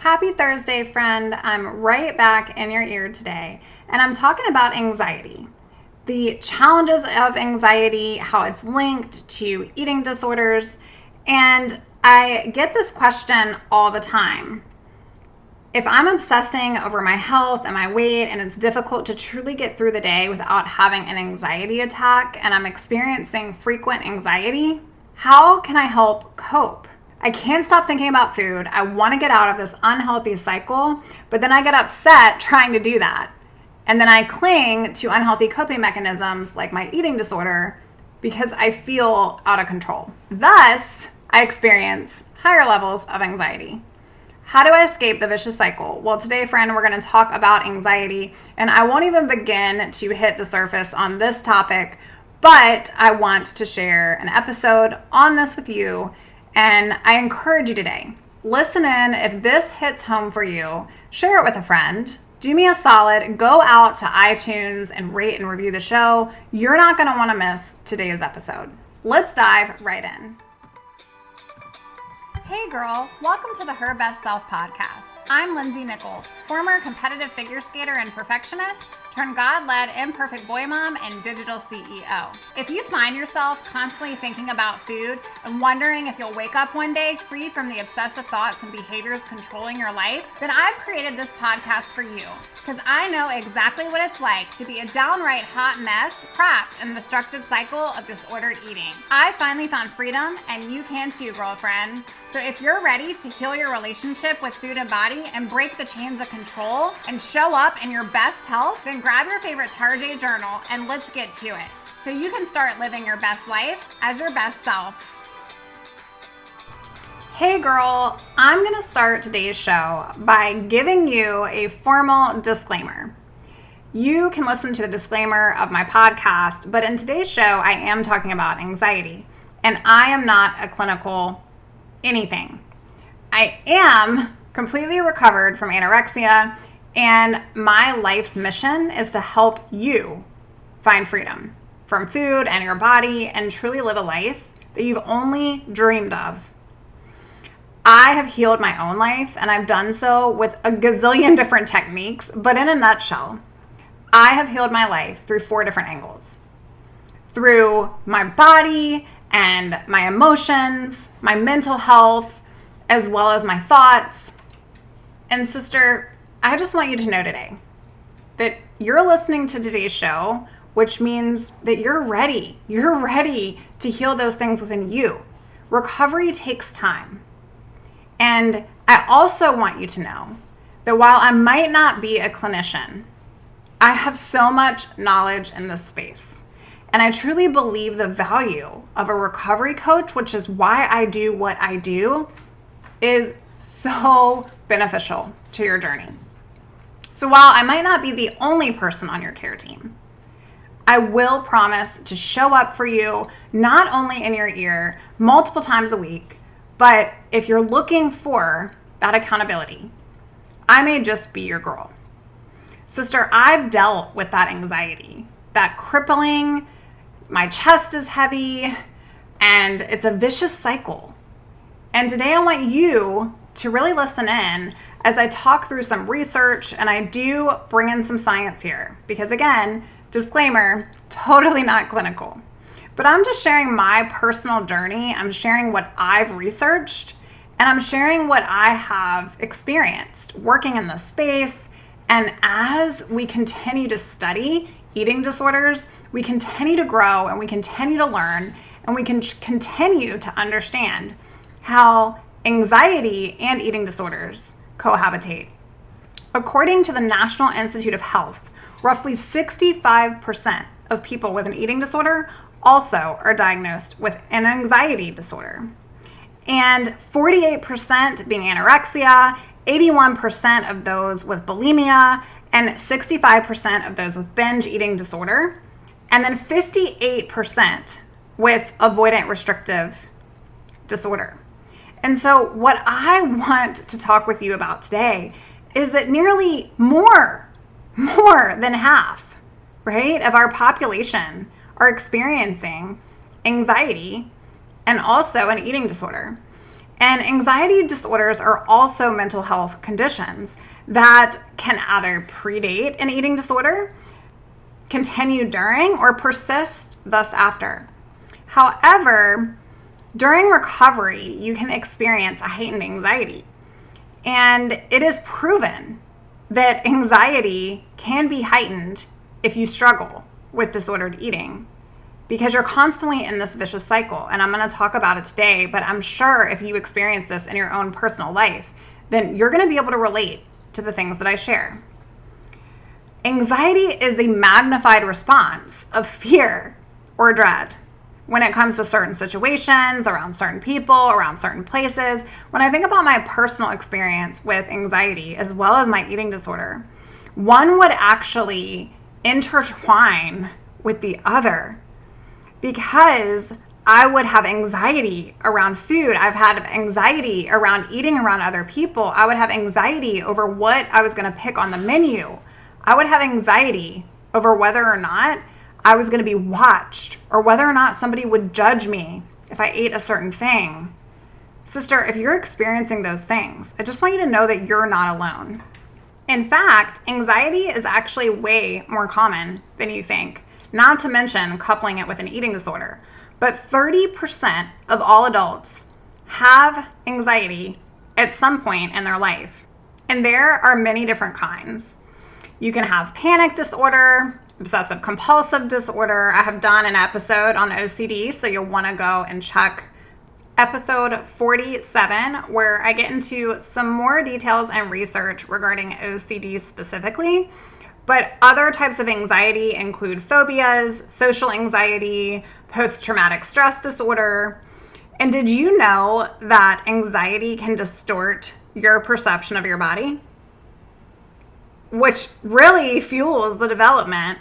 Happy Thursday, friend. I'm right back in your ear today, and I'm talking about anxiety. The challenges of anxiety, how it's linked to eating disorders, and I get this question all the time. If I'm obsessing over my health and my weight and it's difficult to truly get through the day without having an anxiety attack and I'm experiencing frequent anxiety, how can I help cope? I can't stop thinking about food. I want to get out of this unhealthy cycle, but then I get upset trying to do that. And then I cling to unhealthy coping mechanisms like my eating disorder because I feel out of control. Thus, I experience higher levels of anxiety. How do I escape the vicious cycle? Well, today, friend, we're going to talk about anxiety, and I won't even begin to hit the surface on this topic, but I want to share an episode on this with you. And I encourage you today, listen in. If this hits home for you, share it with a friend. Do me a solid, go out to iTunes and rate and review the show. You're not going to want to miss today's episode. Let's dive right in. Hey girl, welcome to the Her Best Self podcast. I'm Lindsay Nickel, former competitive figure skater and perfectionist, turned God-led imperfect boy mom and digital CEO. If you find yourself constantly thinking about food and wondering if you'll wake up one day free from the obsessive thoughts and behaviors controlling your life, then I've created this podcast for you because I know exactly what it's like to be a downright hot mess trapped in the destructive cycle of disordered eating. I finally found freedom, and you can too, girlfriend. So if you're ready to heal your relationship with food and body and break the chains of control and show up in your best health, then grab your favorite Tarjay journal and let's get to it so you can start living your best life as your best self. Hey girl, I'm going to start today's show by giving you a formal disclaimer. You can listen to the disclaimer of my podcast, but in today's show, I am talking about anxiety, and I am not a clinical anything. I am completely recovered from anorexia, and my life's mission is to help you find freedom from food and your body and truly live a life that you've only dreamed of. I have healed my own life, and I've done so with a gazillion different techniques, but in a nutshell, I have healed my life through 4 different angles. Through my body and my emotions, my mental health, as well as my thoughts. And sister, I just want you to know today that you're listening to today's show, which means that you're ready. You're ready to heal those things within you. Recovery takes time. And I also want you to know that while I might not be a clinician, I have so much knowledge in this space. And I truly believe the value of a recovery coach, which is why I do what I do, is so beneficial to your journey. So while I might not be the only person on your care team, I will promise to show up for you, not only in your ear, multiple times a week, but if you're looking for that accountability, I may just be your girl. Sister, I've dealt with that anxiety, that crippling, my chest is heavy, and it's a vicious cycle. And today I want you to really listen in as I talk through some research, and I do bring in some science here. Because again, disclaimer, totally not clinical. But I'm just sharing my personal journey. I'm sharing what I've researched, and I'm sharing what I have experienced working in this space. And as we continue to study eating disorders, we continue to grow and we continue to learn, and we can continue to understand how anxiety and eating disorders cohabitate. According to the National Institute of Health, roughly 65% of people with an eating disorder also are diagnosed with an anxiety disorder. And 48% being anorexia, 81% of those with bulimia, and 65% of those with binge eating disorder, and then 58% with avoidant restrictive disorder. And so what I want to talk with you about today is that nearly more than half, right, of our population are experiencing anxiety and also an eating disorder. And anxiety disorders are also mental health conditions that can either predate an eating disorder, continue during, or persist thus after. However, during recovery, you can experience a heightened anxiety. And it is proven that anxiety can be heightened if you struggle with disordered eating, because you're constantly in this vicious cycle. And I'm going to talk about it today, but I'm sure if you experience this in your own personal life, then you're going to be able to relate to the things that I share. Anxiety is the magnified response of fear or dread when it comes to certain situations, around certain people, around certain places. When I think about my personal experience with anxiety as well as my eating disorder, one would actually intertwine with the other, because I would have anxiety around food. I've had anxiety around eating around other people. I would have anxiety over what I was going to pick on the menu. I would have anxiety over whether or not I was going to be watched, or whether or not somebody would judge me if I ate a certain thing. Sister, if you're experiencing those things, I just want you to know that you're not alone. In fact, anxiety is actually way more common than you think, not to mention coupling it with an eating disorder. But 30% of all adults have anxiety at some point in their life. And there are many different kinds. You can have panic disorder, obsessive compulsive disorder. I have done an episode on OCD, so you'll want to go and check episode 47, where I get into some more details and research regarding OCD specifically. But other types of anxiety include phobias, social anxiety, post-traumatic stress disorder. And did you know that anxiety can distort your perception of your body, which really fuels the development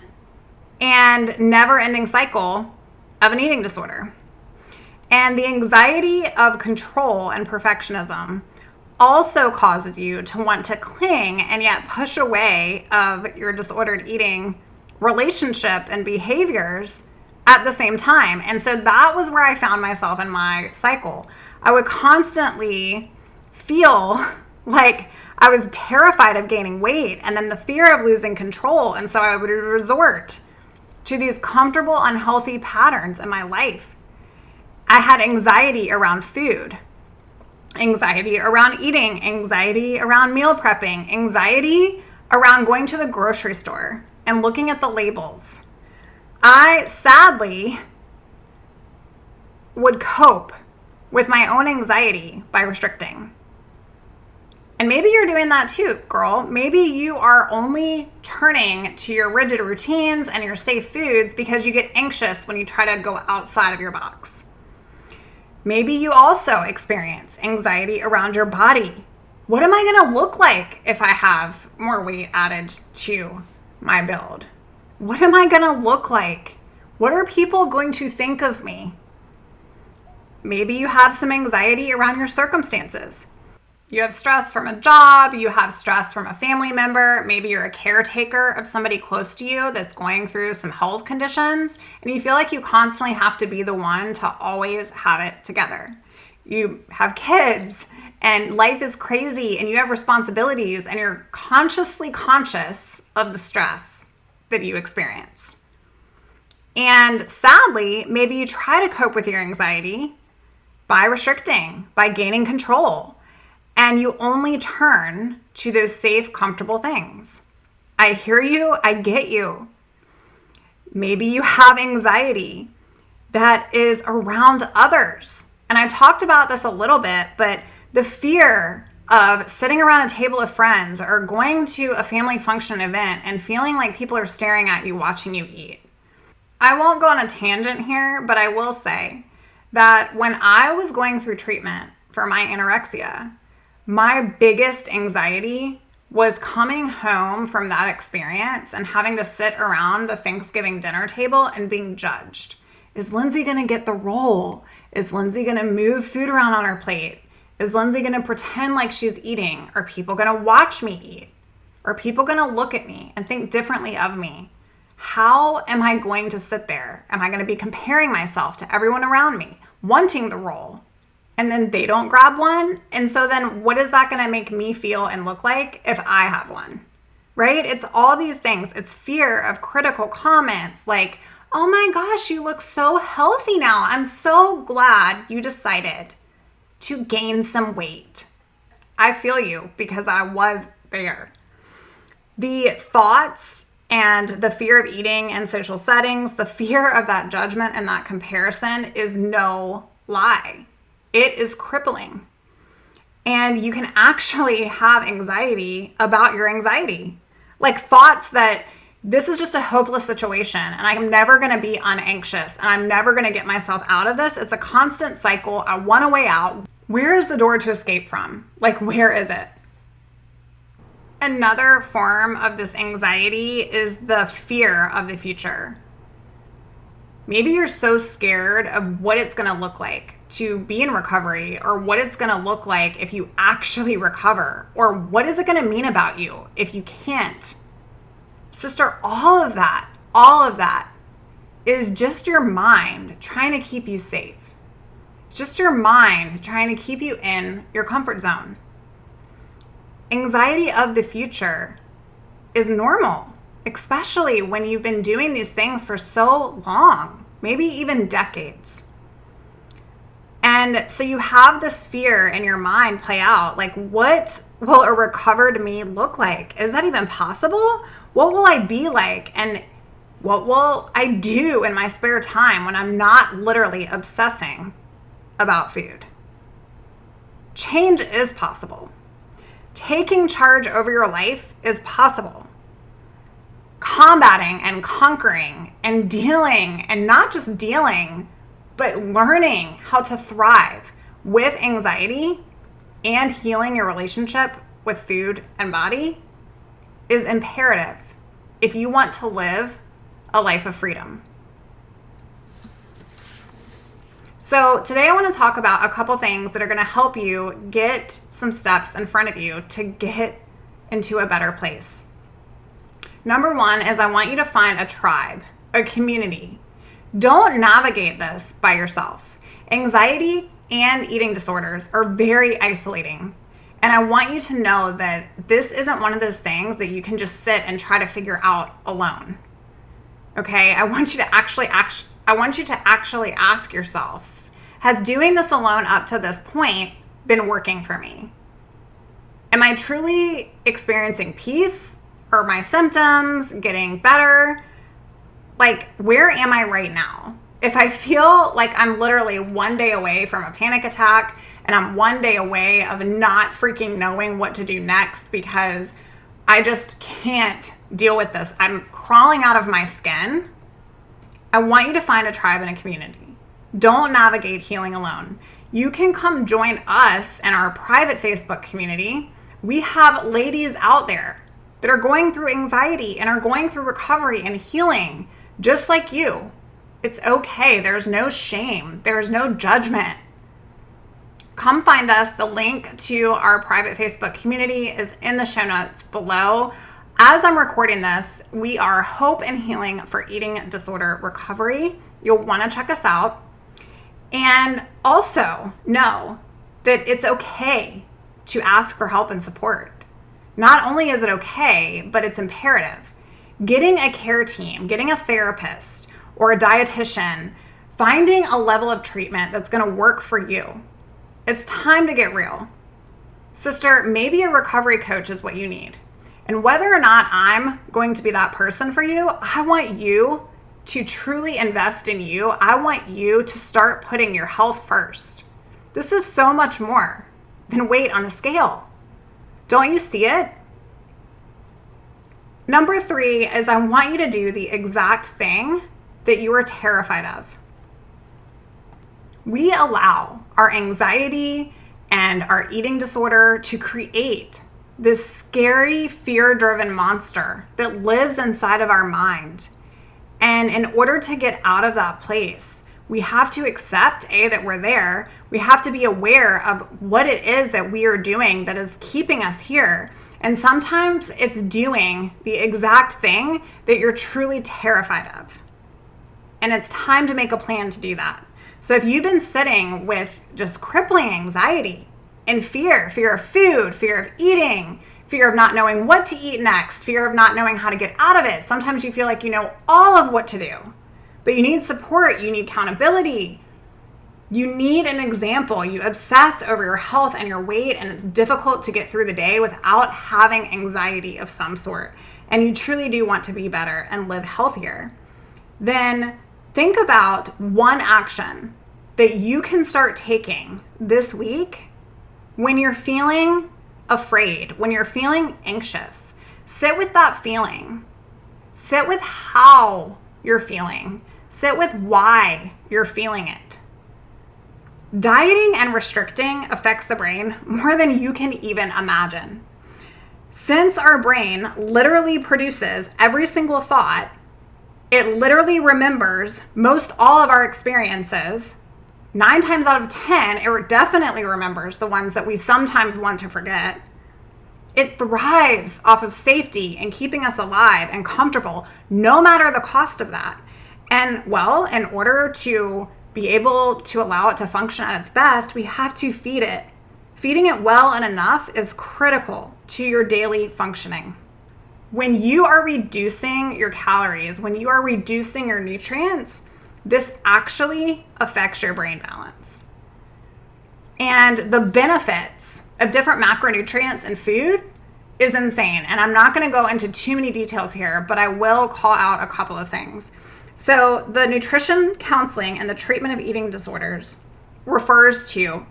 and never-ending cycle of an eating disorder? And the anxiety of control and perfectionism also causes you to want to cling and yet push away of your disordered eating relationship and behaviors at the same time. And so that was where I found myself in my cycle. I would constantly feel like I was terrified of gaining weight, and then the fear of losing control. And so I would resort to these comfortable, unhealthy patterns in my life. I had anxiety around food, anxiety around eating, anxiety around meal prepping, anxiety around going to the grocery store and looking at the labels. I sadly would cope with my own anxiety by restricting. And maybe you're doing that too, girl. Maybe you are only turning to your rigid routines and your safe foods because you get anxious when you try to go outside of your box. Maybe you also experience anxiety around your body. What am I going to look like if I have more weight added to my build? What am I going to look like? What are people going to think of me? Maybe you have some anxiety around your circumstances. You have stress from a job, you have stress from a family member, maybe you're a caretaker of somebody close to you that's going through some health conditions, and you feel like you constantly have to be the one to always have it together. You have kids, and life is crazy, and you have responsibilities, and you're consciously conscious of the stress that you experience. And sadly, maybe you try to cope with your anxiety by restricting, by gaining control. And you only turn to those safe, comfortable things. I hear you. I get you. Maybe you have anxiety that is around others. And I talked about this a little bit, but the fear of sitting around a table of friends or going to a family function event and feeling like people are staring at you watching you eat. I won't go on a tangent here, but I will say that when I was going through treatment for my anorexia, my biggest anxiety was coming home from that experience and having to sit around the Thanksgiving dinner table and being judged. Is Lindsay going to get the role? Is Lindsay going to move food around on her plate? Is Lindsay going to pretend like she's eating? Are people going to watch me eat? Are people going to look at me and think differently of me? How am I going to sit there? Am I going to be comparing myself to everyone around me, wanting the role? and then they don't grab one. And so then what is that going to make me feel and look like if I have one? Right? It's all these things. It's fear of critical comments like, oh my gosh, you look so healthy now. I'm so glad you decided to gain some weight. I feel you because I was there. The thoughts and the fear of eating in social settings, the fear of that judgment and that comparison is no lie. It is crippling. And you can actually have anxiety about your anxiety. Like thoughts that this is just a hopeless situation and I'm never going to be unanxious and I'm never going to get myself out of this. It's a constant cycle. I want a way out. Where is the door to escape from? Like, where is it? Another form of this anxiety is the fear of the future. Maybe you're so scared of what it's going to look like to be in recovery, or what it's going to look like if you actually recover, or what is it going to mean about you if you can't. Sister, all of that is just your mind trying to keep you safe. It's just your mind trying to keep you in your comfort zone. Anxiety of the future is normal, especially when you've been doing these things for so long, maybe even decades. And so you have this fear in your mind play out, like, what will a recovered me look like? Is that even possible? What will I be like? And what will I do in my spare time when I'm not literally obsessing about food? Change is possible. Taking charge over your life is possible. Combating and conquering and dealing, and not just dealing, but learning how to thrive with anxiety and healing your relationship with food and body is imperative if you want to live a life of freedom. So today I want to talk about a couple things that are going to help you get some steps in front of you to get into a better place. Number one is I want you to find a tribe, a community. Don't navigate this by yourself. Anxiety and eating disorders are very isolating. And I want you to know that this isn't one of those things that you can just sit and try to figure out alone. Okay? I want you to actually ask yourself, has doing this alone up to this point been working for me? Am I truly experiencing peace? Are my symptoms getting better? Like, where am I right now? If I feel like I'm literally one day away from a panic attack and I'm one day away of not freaking knowing what to do next because I just can't deal with this, I'm crawling out of my skin, I want you to find a tribe and a community. Don't navigate healing alone. You can come join us in our private Facebook community. We have ladies out there that are going through anxiety and are going through recovery and healing just like you. It's okay. There's no shame. There's no judgment. Come find us. The link to our private Facebook community is in the show notes below. As I'm recording this, we are Hope and Healing for Eating Disorder Recovery. You'll want to check us out. And also know that it's okay to ask for help and support. Not only is it okay, but it's imperative. Getting a care team, getting a therapist or a dietitian, finding a level of treatment that's going to work for you. It's time to get real. Sister, maybe a recovery coach is what you need. And whether or not I'm going to be that person for you, I want you to truly invest in you. I want you to start putting your health first. This is so much more than weight on a scale. Don't you see it? Number 3 is I want you to do the exact thing that you are terrified of. We allow our anxiety and our eating disorder to create this scary, fear-driven monster that lives inside of our mind. And in order to get out of that place, we have to accept, that we're there. We have to be aware of what it is that we are doing that is keeping us here. And sometimes it's doing the exact thing that you're truly terrified of. And it's time to make a plan to do that. So if you've been sitting with just crippling anxiety and fear of food, fear of eating, fear of not knowing what to eat next, fear of not knowing how to get out of it. Sometimes you feel like you know all of what to do, but you need support, you need accountability, you need an example. You obsess over your health and your weight, and it's difficult to get through the day without having anxiety of some sort, and you truly do want to be better and live healthier. Then think about one action that you can start taking this week when you're feeling afraid, when you're feeling anxious. Sit with that feeling. Sit with how you're feeling. Sit with why you're feeling it. Dieting and restricting affects the brain more than you can even imagine. Since our brain literally produces every single thought, it literally remembers most all of our experiences. 9 times out of 10, it definitely remembers the ones that we sometimes want to forget. It thrives off of safety and keeping us alive and comfortable, no matter the cost of that. And well, in order to be able to allow it to function at its best, we have to feed it. Feeding it well and enough is critical to your daily functioning. When you are reducing your calories, when you are reducing your nutrients, this actually affects your brain balance. And the benefits of different macronutrients in food is insane. And I'm not going to go into too many details here, but I will call out a couple of things. So the nutrition counseling and the treatment of eating disorders refers to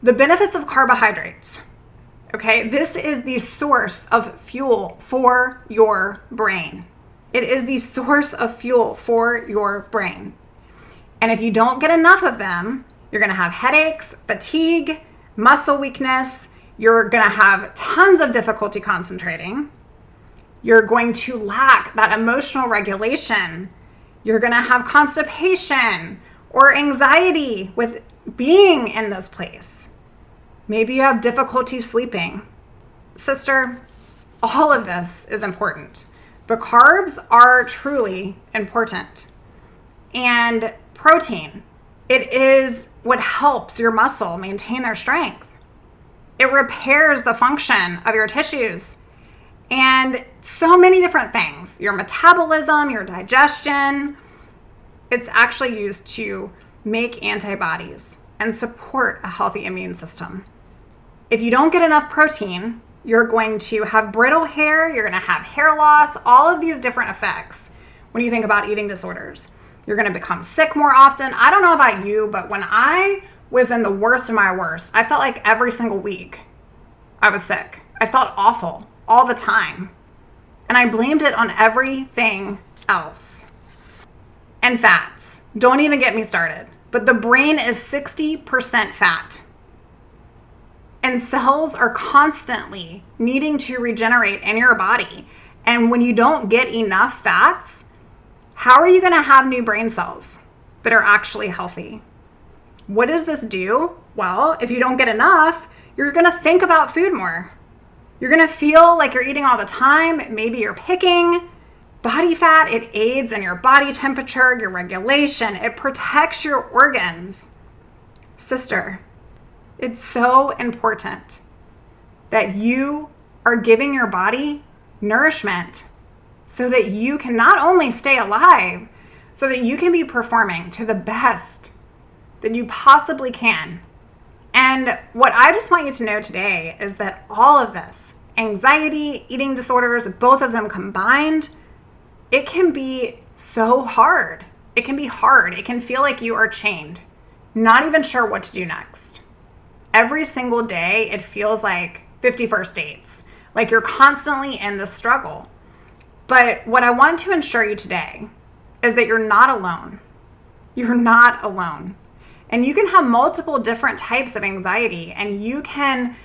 the benefits of carbohydrates. Okay, this is the source of fuel for your brain. It is the source of fuel for your brain. And if you don't get enough of them, you're going to have headaches, fatigue, muscle weakness. You're going to have tons of difficulty concentrating. You're going to lack that emotional regulation. You're going to have constipation or anxiety with being in this place. Maybe you have difficulty sleeping. Sister, all of this is important, but carbs are truly important. And protein, it is what helps your muscle maintain their strength. It repairs the function of your tissues and so many different things. Your metabolism, your digestion. It's actually used to make antibodies and support a healthy immune system. If you don't get enough protein, you're going to have brittle hair, you're going to have hair loss, all of these different effects when you think about eating disorders. You're going to become sick more often. I don't know about you, but when I was in the worst of my worst, I felt like every single week I was sick. I felt awful all the time. And I blamed it on everything else. And fats. Don't even get me started. But the brain is 60% fat. And cells are constantly needing to regenerate in your body. And when you don't get enough fats, how are you going to have new brain cells that are actually healthy? What does this do? Well, if you don't get enough, you're going to think about food more. You're going to feel like you're eating all the time. Maybe you're picking. Body fat, it aids in your body temperature, your regulation. It protects your organs. Sister, it's so important that you are giving your body nourishment so that you can not only stay alive, so that you can be performing to the best that you possibly can. And what I just want you to know today is that all of this, anxiety, eating disorders, both of them combined, it can be so hard. It can be hard. It can feel like you are chained, not even sure what to do next. Every single day, it feels like 50 first dates, like you're constantly in this struggle. But what I want to ensure you today is that you're not alone. You're not alone. And you can have multiple different types of anxiety, and you can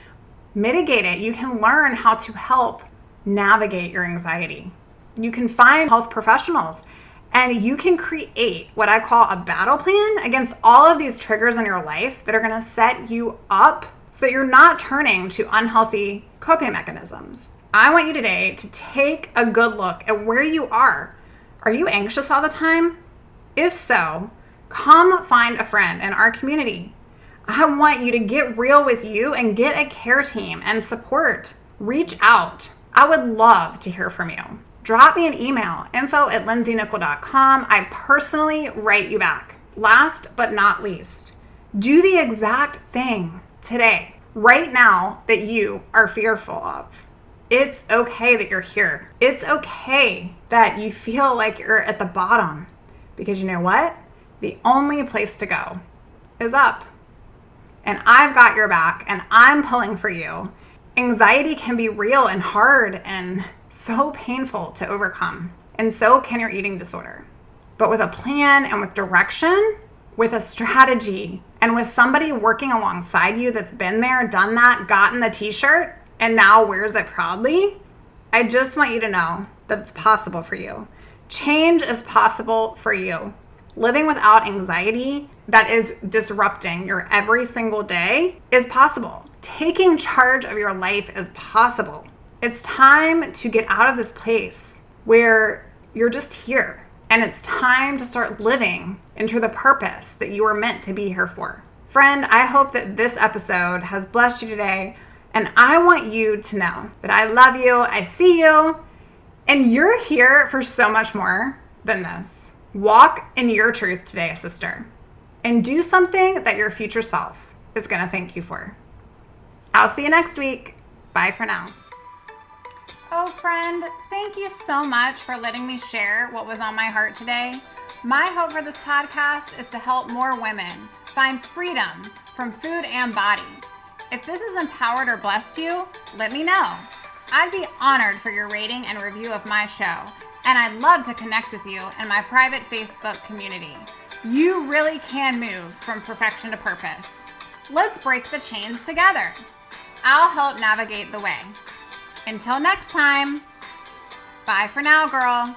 mitigate it. You can learn how to help navigate your anxiety. You can find health professionals, and you can create what I call a battle plan against all of these triggers in your life that are going to set you up so that you're not turning to unhealthy coping mechanisms. I want you today to take a good look at where you are. Are you anxious all the time? If so, Come find a friend in our community. I want you to get real with you and get a care team and support. Reach out. I would love to hear from you. Drop me an email, info@lindsaynickel.com. I personally write you back. Last but not least, do the exact thing today, right now, that you are fearful of. It's okay that you're here. It's okay that you feel like you're at the bottom, because you know what? The only place to go is up. And I've got your back, and I'm pulling for you. Anxiety can be real and hard and so painful to overcome. And so can your eating disorder. But with a plan and with direction, with a strategy, and with somebody working alongside you that's been there, done that, gotten the t-shirt, and now wears it proudly, I just want you to know that it's possible for you. Change is possible for you. Living without anxiety that is disrupting your every single day is possible. Taking charge of your life is possible. It's time to get out of this place where you're just here, and it's time to start living into the purpose that you were meant to be here for. Friend, I hope that this episode has blessed you today, and I want you to know that I love you, I see you, and you're here for so much more than this. Walk in your truth today, sister, and do something that your future self is going to thank you for. I'll see you next week. Bye for now. Oh, friend, thank you so much for letting me share what was on my heart today. My hope for this podcast is to help more women find freedom from food and body. If this has empowered or blessed you, let me know. I'd be honored for your rating and review of my show, and I'd love to connect with you in my private Facebook community. You really can move from perfection to purpose. Let's break the chains together. I'll help navigate the way. Until next time, bye for now, girl.